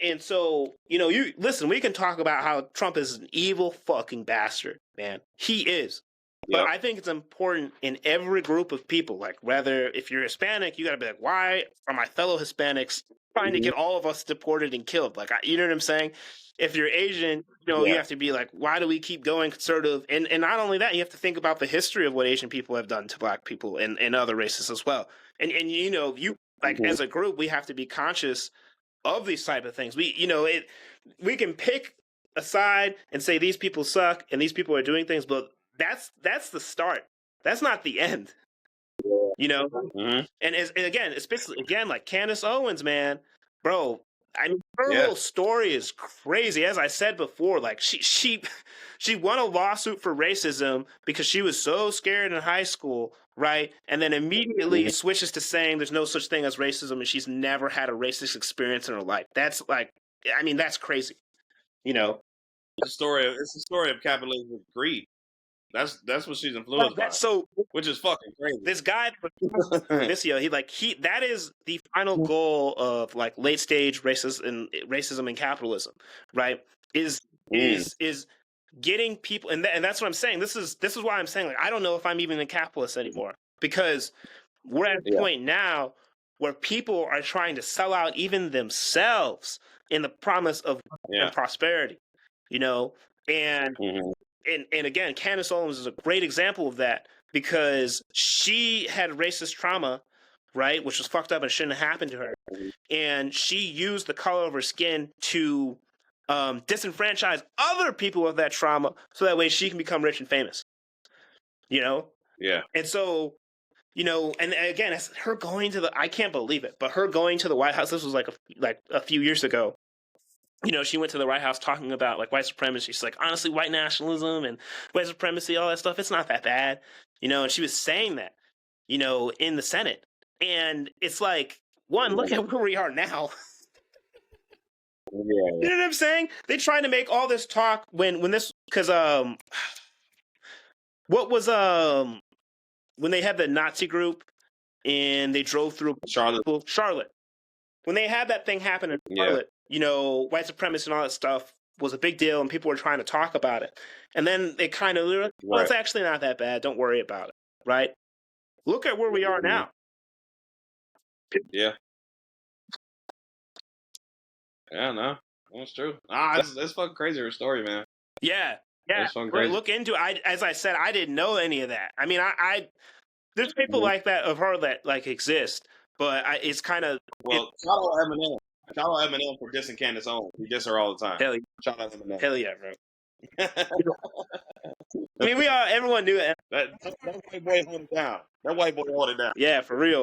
And so, you listen, we can talk about how Trump is an evil fucking bastard, man. He is. But I think it's important in every group of people, like whether if you're Hispanic, you got to be like, why are my fellow Hispanics trying to get all of us deported and killed? Like, you know what I'm saying? If you're Asian, you have to be like, why do we keep going conservative? And not only that, you have to think about the history of what Asian people have done to black people and other races as well. And you like as a group, we have to be conscious of these type of things. We can pick a side and say these people suck and these people are doing things, but that's the start. That's not the end. And again, especially like Candace Owens, man, bro. I mean, her whole story is crazy. As I said before, like she won a lawsuit for racism because she was so scared in high school, right? And then immediately switches to saying there's no such thing as racism, and she's never had a racist experience in her life. That's like, I mean, that's crazy. It's a story of capitalism with greed. That's what she's influenced by. So, which is fucking crazy. This guy, that is the final goal of like late stage racism and capitalism, right? Is getting people, and that's what I'm saying. This is why I'm saying, like, I don't know if I'm even a capitalist anymore, because we're at a point now where people are trying to sell out even themselves in the promise of prosperity, and. And again, Candace Owens is a great example of that, because she had racist trauma, right, which was fucked up and shouldn't have happened to her. And she used the color of her skin to disenfranchise other people with that trauma, so that way she can become rich and famous. Yeah. And so, and again, it's her going to I can't believe it, but her going to the White House. This was like a few years ago. She went to the White House talking about like white supremacy. She's like, honestly, white nationalism and white supremacy, all that stuff, it's not that bad, and she was saying that, in the Senate. And it's like, one, look at where we are now. You know what I'm saying? They tried to make all this talk when this, because what was when they had the Nazi group and they drove through Charlotte. When they had that thing happen in Charlotte, white supremacy and all that stuff was a big deal, and people were trying to talk about it. And then they kind of, well, it's actually not that bad. Don't worry about it, right? Look at where we are now. Yeah. Yeah, no, that's true. It's fucking crazy, her story, man. Yeah. Look into it. As I said, I didn't know any of that. I mean, there's people like that of her that like exist, but it's kind of shout out Eminem. Shout out Eminem for dissing Candace Owens. He diss her all the time. Hell yeah. Shout out Eminem. Hell yeah, bro. I mean, everyone knew it. That white boy hold it down. That white boy hold it down. Yeah, for real.